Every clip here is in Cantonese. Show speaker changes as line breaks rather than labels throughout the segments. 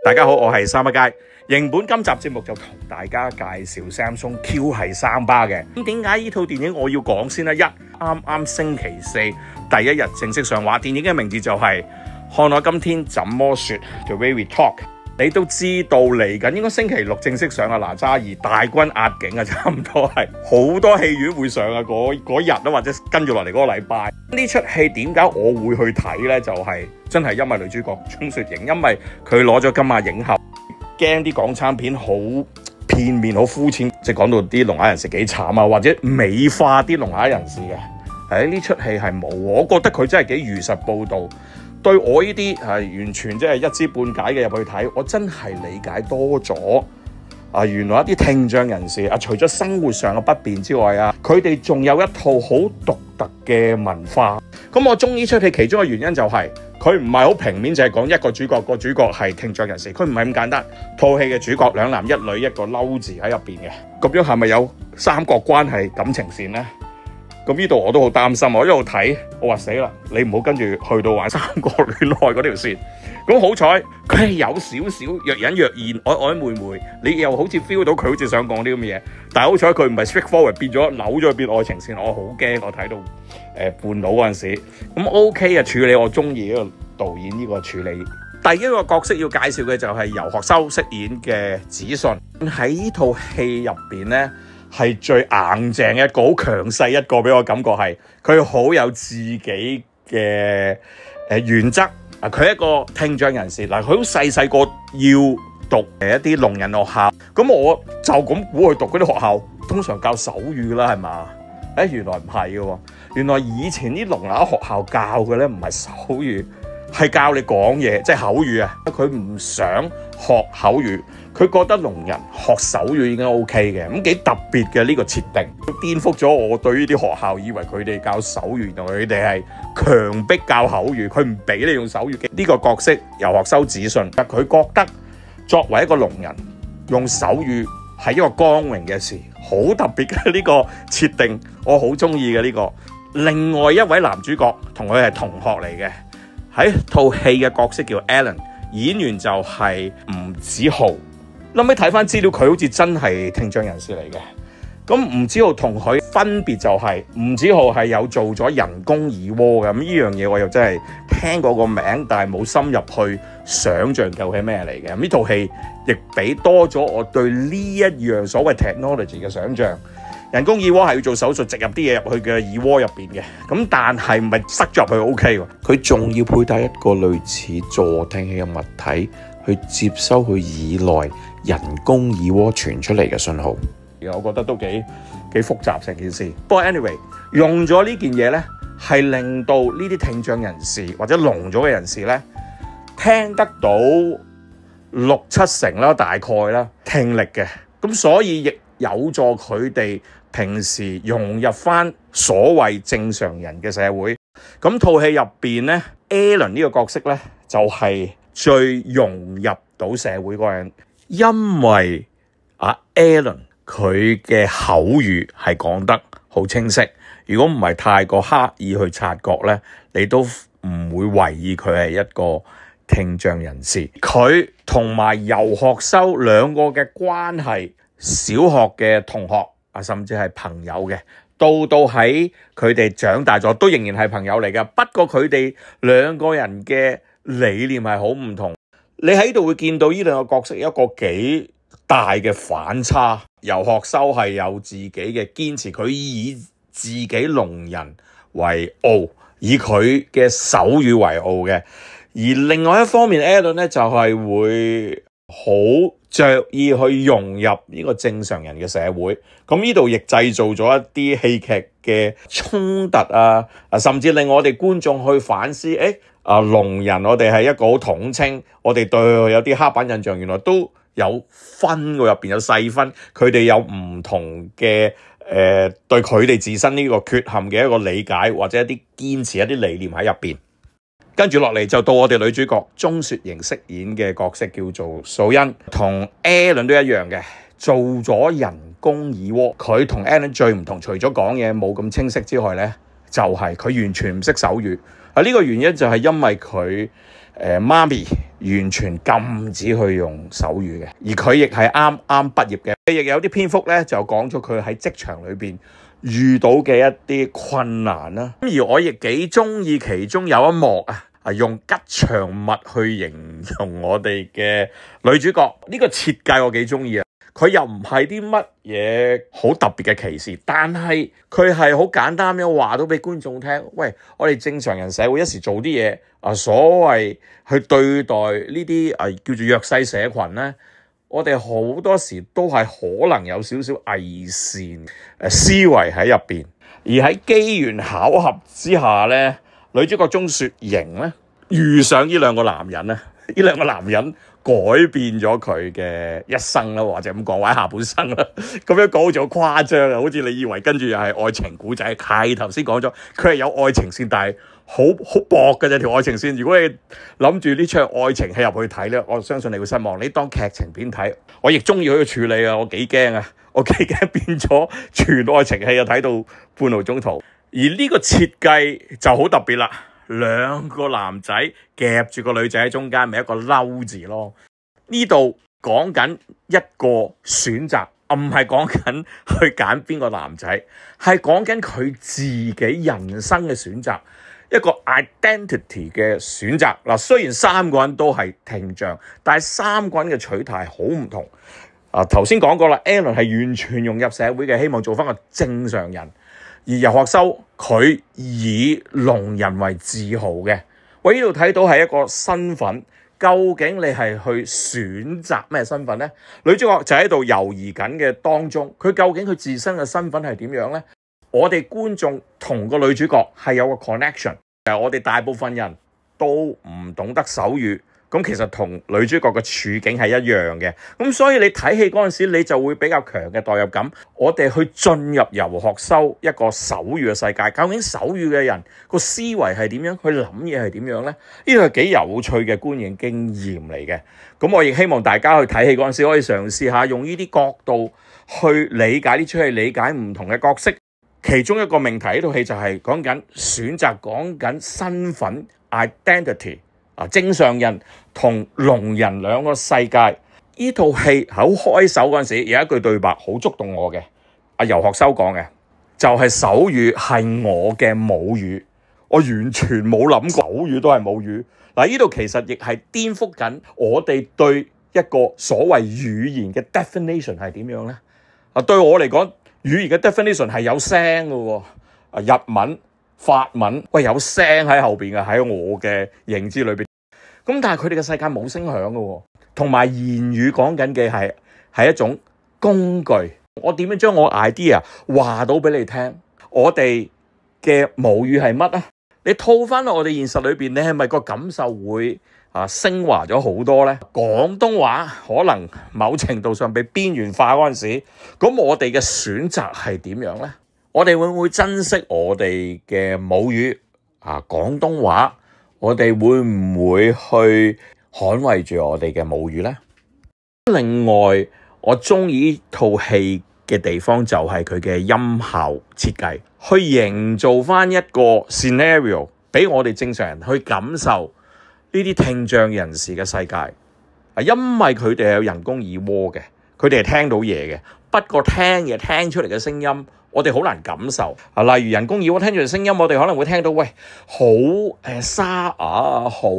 大家好，我係三一街。型本今集節目就同大家介紹 Samsung Q 系3巴嘅。咁點解呢套電影我要講先呢？啱星期四第一日正式上畫，電影嘅名字就係看我今天怎麼說 The Way We Talk。你都知道嚟緊應該星期六正式上啊，哪吒2大軍壓境啊，差唔多係好多戲院會上啊，嗰日啊，或者跟住落嚟嗰個禮拜。呢出戲點解我會去睇呢？就係真係因為女主角鍾雪瑩，因為佢攞咗金馬影后。驚啲港產片好片面、好膚淺，即係講到啲聾啞人士幾慘啊，或者美化啲聾啞人士嘅。呢出戲係冇，我覺得佢真係幾如實報導。對我呢啲係完全即係一知半解嘅入去睇，我真係理解多咗。原來一啲聽障人士除咗生活上嘅不便之外佢哋仲有一套好獨特嘅文化。咁我中意出戲其中嘅原因就係佢唔係好平面，就係講一個主角，個主角係聽障人士，佢唔係咁簡單。套戲嘅主角兩男一女，一個嬲字喺入邊嘅，咁樣係咪有三角關係、感情線呢？咁呢度我都好擔心，我一路睇，我話死啦，你唔好跟住去到玩三角戀愛嗰條線。咁好彩佢係有少少若隱若現、曖曖昧昧，你又好似 feel 到佢好似想講啲咁嘅嘢，但係好彩佢唔係 straightforward 變咗扭咗變愛情線，我好驚我睇到半路嗰陣時。咁 OK 啊，處理我中意呢個導演呢個處理。第一個角色要介紹嘅就係游學修飾演嘅子信，喺呢套戲入邊咧係最硬淨一個，好強勢一個，俾我感覺係佢好有自己嘅原則。佢係一個聽障人士，佢好細個要讀一啲聾人學校，咁我就咁估佢讀嗰啲學校通常教手語噶啦，係嘛？原來唔係嘅，原來以前啲聾啞學校教嘅咧唔係手語，係教你講嘢，即係口語啊！佢唔想學口語，佢覺得聾人學手語已經 OK 嘅，咁幾特別嘅呢個設定，顛覆咗我對呢啲學校以為佢哋教手語，原來佢哋係強迫教口語，佢唔俾你用手語嘅。呢個角色游學修子信，佢覺得作為一個聾人用手語係一個光榮嘅事，好特別嘅呢個設定，我好中意嘅呢個。另外一位男主角同佢係同學嚟嘅，喺套戲嘅角色叫 Alan， 演員就係吳子豪。諗起睇翻資料，佢好似真係聽障人士嚟嘅。咁吳子豪同佢分別就係吳子豪係有做咗人工耳蝸嘅，咁呢樣嘢我又真係聽過個名，但係冇深入去想像究竟係咩嚟嘅。咁呢套戲亦俾多咗我對呢一樣所謂 technology 嘅想像。人工耳蝸係要做手術植入啲嘢入去嘅耳蝸入邊嘅，咁但係唔係塞咗入去 OK 喎，佢仲要佩戴一個類似助聽器嘅物體去接收佢耳內人工耳蝸傳出嚟嘅信號。我覺得都幾複雜成件事。不過 anyway， 用咗呢件嘢咧，係令到呢啲聽障人士或者聾咗嘅人士咧，聽得到6-7成啦，大概啦聽力嘅，咁所以亦有助佢哋平時融入翻所謂正常人嘅社會。咁套戲入邊咧 Alan 呢個角色咧就係最融入到社會嗰個人，因為Alan 佢嘅口語係講得好清晰，如果唔係太過刻意去察覺咧，你都唔會懷疑佢係一個聽障人士。佢同埋游學修兩個嘅關係，小學嘅同學甚至係朋友嘅，到喺佢哋長大咗都仍然係朋友嚟嘅。不過佢哋兩個人嘅理念係好唔同。你喺度會見到呢兩個角色有一個幾大嘅反差。游學修係有自己嘅堅持，佢以自己聾人為傲，以佢嘅手語為傲嘅。而另外一方面 Alan 咧就係會好着意去融入呢個正常人嘅社會。咁呢度亦製造咗一啲戲劇嘅衝突甚至令我哋觀眾去反思，聾人我哋係一個好統稱，我哋對佢有啲刻板印象，原來都有分嘅，入邊有細分，佢哋有唔同嘅對佢哋自身呢個缺陷嘅一個理解，或者一啲堅持一啲理念喺入邊。跟住落嚟就到我哋女主角鍾雪瑩飾演嘅角色叫做素欣，同 Alan 都一樣嘅，做咗人工耳蝸。佢同 Alan 最唔同，除咗講嘢冇咁清晰之外咧，就係佢完全唔識手語。呢個原因就係因為佢媽咪完全禁止去用手語嘅，而佢亦係啱啱畢業嘅。亦有啲篇幅咧就講咗佢喺職場裏邊遇到嘅一啲困難啦。而我亦幾中意其中有一幕用吉祥物去形容我哋嘅女主角，呢個設計我幾中意啊！佢又唔係啲乜嘢好特別嘅歧視，但係佢係好簡單咁話到俾觀眾聽，喂，我哋正常人社會一時做啲嘢所謂去對待呢啲叫做弱勢社群咧，我哋好多時都係可能有少少偽善思維喺入邊，而喺機緣巧合之下咧，女主角鍾雪瑩咧遇上呢兩個男人咧，呢兩個男人改變咗佢嘅一生啦，或者咁講，或者下半生啦。咁樣講好似好誇張啊，好似你以為跟住又係愛情故仔。係頭先講咗，佢係有愛情線，但係好薄嘅啫條愛情線。如果你諗住呢場愛情戲入去睇咧，我相信你會失望。你當劇情片睇，我亦中意佢嘅處理啊！我幾驚啊！我幾驚變咗全愛情戲啊！睇到半路中途，而呢個設計就好特別啦。兩個男仔夾住個女仔喺中間，咪一個嬲字咯。呢度講緊一個選擇，唔係講緊去揀邊個男仔，係講緊佢自己人生嘅選擇，一個 identity 嘅選擇。嗱，雖然三個人都係聽障，但係三個人嘅取態好唔同。頭先講過啦 ，Alan 係完全融入社會嘅，希望做翻個正常人。而游學修佢以聾人為自豪嘅，我呢度睇到係一個身份，究竟你係去選擇咩身份呢？女主角就喺度猶豫緊嘅當中，佢究竟佢自身嘅身份係點樣呢？我哋觀眾同個女主角係有個 connection， 我哋大部分人都唔懂得手語。咁其實同女主角嘅處境係一樣嘅，咁所以你睇戲嗰陣時，你就會比較強嘅代入感。我哋去進入游學修一個手語嘅世界，究竟手語嘅人個思維係點樣，佢諗嘢係點樣呢？呢個係幾有趣嘅觀影經驗嚟嘅。咁我亦希望大家去睇戲嗰陣時，可以嘗試下用呢啲角度去理解呢出戲，理解唔同嘅角色。其中一個命題，呢套戲就係講緊選擇，講緊身份 identity。正常人同聾人兩個世界，呢套戲好開手嗰陣時，有一句對白好觸動我嘅。游學修講嘅就係手語係我嘅母語，我完全冇諗過手語都係母語。嗱，呢度其實亦係顛覆緊我哋對一個所謂語言嘅 definition 係點樣呢？對我嚟講，語言嘅 definition 係有聲嘅喎，日文、法文，喂，有聲喺後邊嘅，喺我嘅認知裏邊。咁但係佢哋嘅世界冇聲響嘅喎，同埋言語講緊嘅係一種工具。我點樣將我 idea 話到俾你聽？我哋嘅母語係乜啊？你套翻落我哋現實裏邊，你係咪個感受會升華咗好多呢？廣東話可能某程度上被邊緣化嗰陣時，咁我哋嘅選擇係點樣呢？我哋會唔會珍惜我哋嘅母語廣東話？我哋會唔會去捍衛住我哋嘅母語呢？另外，我中意呢套戲嘅地方就係佢嘅音效設計，去營造翻一個 scenario 俾我哋正常人去感受呢啲聽障人士嘅世界。因為佢哋有人工耳蝸嘅，佢哋係聽到嘢嘅，不過聽出嚟嘅聲音，我哋好難感受。例如人工耳蝸聽住嘅聲音，我哋可能會聽到喂，好沙啞，好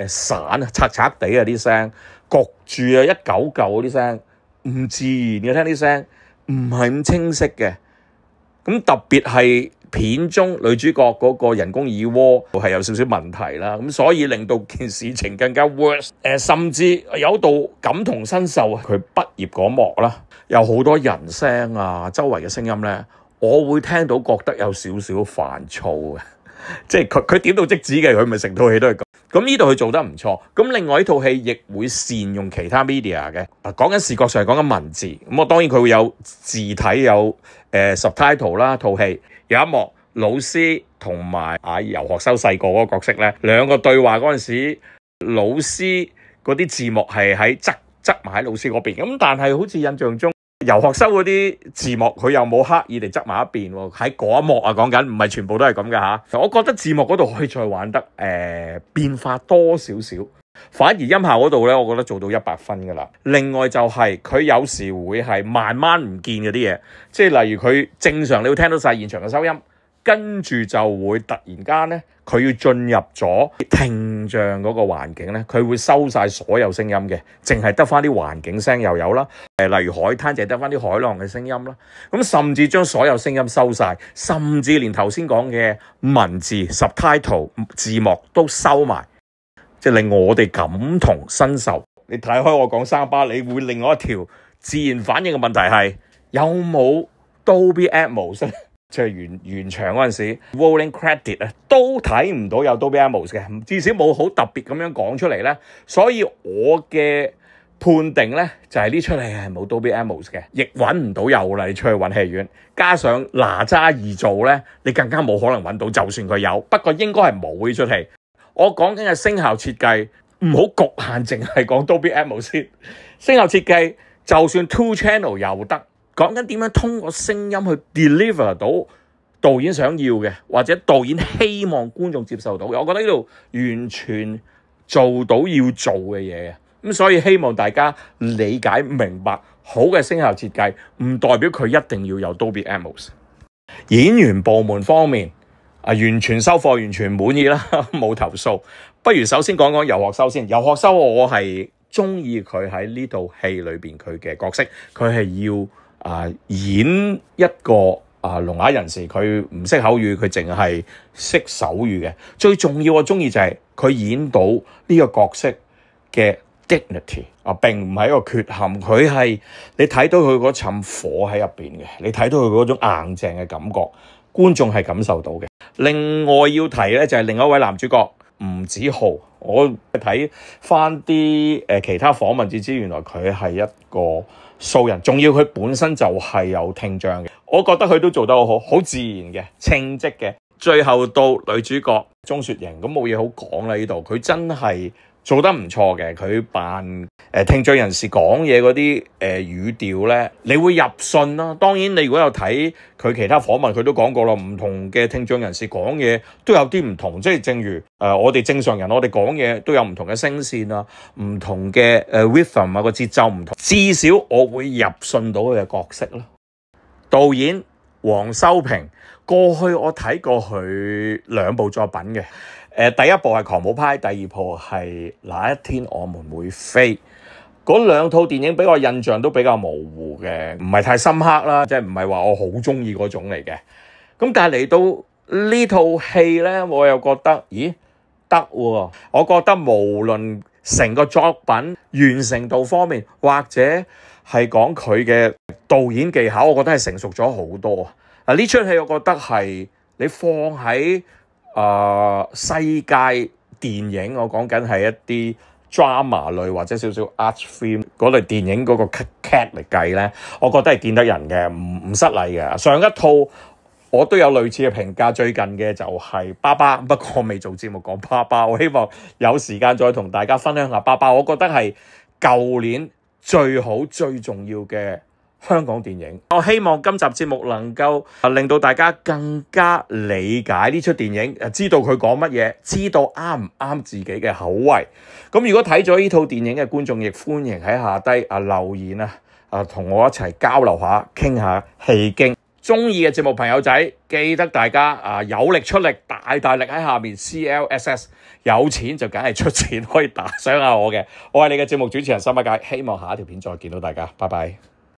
散啊，拆拆地啊啲聲，焗住啊，一嚿嚿嗰啲聲，唔自然嘅，聽啲聲唔係咁清晰嘅。咁特別係片中女主角嗰個人工耳蝸係有少少問題啦，咁所以令到件事情更加 worse。甚至有度感同身受，佢畢業嗰幕啦，有好多人聲周圍嘅聲音咧，我會聽到覺得有少少煩躁嘅，即係佢點到即止嘅，佢咪成套戲都係咁。咁呢度佢做得唔錯。咁另外呢套戲亦會善用其他 media 嘅，講緊視覺上，講緊文字。咁我當然佢會有字體，有subtitle 啦。套戲有一幕老師同埋游學修細個嗰個角色咧，兩個對話嗰陣時，老師嗰啲字幕係喺側埋喺老師嗰邊。咁但係好似印象中遊學修嗰啲字幕佢又冇刻意地執埋一邊喎，喺嗰一幕啊講緊，唔係全部都係咁㗎吓。我覺得字幕嗰度可以再玩得變化多少少，反而音效嗰度咧，我覺得做到100分㗎啦。另外就係佢有時會係慢慢唔見嗰啲嘢，即係例如佢正常你會聽到晒現場嘅收音，跟住就會突然間咧，佢要進入咗聽障嗰個環境咧，佢會收晒所有聲音嘅，淨係得翻啲環境聲又有啦。例如海灘就係得翻啲海浪嘅聲音啦。咁甚至將所有聲音收晒，甚至連頭先講嘅文字 subtitle 字幕都收埋，即係令我哋感同身受。你睇開我講三巴，你會另外一條自然反應嘅問題係有冇 Dolby Atmos？即係完場嗰陣時 rolling credit 啊，都睇唔到有 Dolby Atmos 嘅，至少冇好特別咁樣講出嚟咧。所以我嘅判定咧就係呢出戲係冇 Dolby Atmos 嘅，亦揾唔到有啦。你出去揾戲院，加上哪吒二做咧，你更加冇可能揾到。就算佢有，不過應該係冇呢出戲。我講緊嘅聲效設計，唔好局限淨係講 Dolby Atmos 先。聲效設計就算 two channel 又得。講緊點樣通過聲音去 deliver 到導演想要嘅，或者導演希望觀眾接受到嘅，我覺得呢度完全做到要做嘅嘢。咁所以希望大家理解明白，好嘅聲效設計唔代表佢一定要有 Dolby Atmos。演員部門方面完全收貨，完全滿意啦，冇投訴。不如首先講講遊學修先。遊學修我係中意佢喺呢套戲裏邊佢嘅角色，佢係要演一個聾啞人士，佢唔識口語，佢淨係識手語嘅。最重要我中意就係佢演到呢個角色嘅 dignity 並唔係一個缺陷，佢係你睇到佢嗰層火喺入邊嘅，你睇到佢嗰種硬淨嘅感覺，觀眾係感受到嘅。另外要提咧就係另一位男主角吳子豪，我睇翻啲其他訪問至知，原來佢係一個素人，仲要佢本身就係有聽障嘅。我覺得佢都做得好，好自然嘅，稱職嘅。最後到女主角鍾雪瑩，咁冇嘢好講啦。呢度佢真係做得唔錯嘅，佢扮聽障人士講嘢嗰啲語調咧，你會入信啦。當然你如果有睇佢其他訪問，佢都講過啦，唔同嘅聽障人士講嘢都有啲唔同，即係正如我哋正常人，我哋講嘢都有唔同嘅聲線啊，唔同嘅rhythm 啊，個節奏唔同，至少我會入信到佢嘅角色咯。導演黃修平，過去我睇過佢2部作品嘅。第一部係《狂舞派》，第二部係《那一天我們會飛》。嗰2套電影俾我印象都比較模糊嘅，唔係太深刻啦，即係唔係話我好中意嗰種嚟嘅。咁但係嚟到呢套戲咧，我又覺得咦得喎。我覺得無論成個作品完成度方面，或者係講佢嘅導演技巧，我覺得係成熟咗好多。呢出戲我覺得係你放喺世界電影，我講緊係一啲 drama 類或者少少 art film 嗰類電影嗰個 cat 嚟計咧，我覺得係見得人嘅，唔失禮嘅。上一套我都有類似嘅評價，最近嘅就係爸爸，不過我未做節目講爸爸，我希望有時間再同大家分享下爸爸。我覺得係舊年最好最重要嘅香港電影。我希望今集節目能夠令到大家更加理解呢出電影，知道佢講乜嘢，知道啱唔啱自己嘅口味。咁如果睇咗呢套電影嘅觀眾，亦歡迎喺下低留言同我一齊交流下，傾下戲經。中意嘅節目朋友仔，記得大家有力出力，大力喺下面 CLSS， 有錢就梗係出錢，可以打賞下我嘅。我係你嘅節目主持人心一介，希望下一條片再見到大家，拜拜。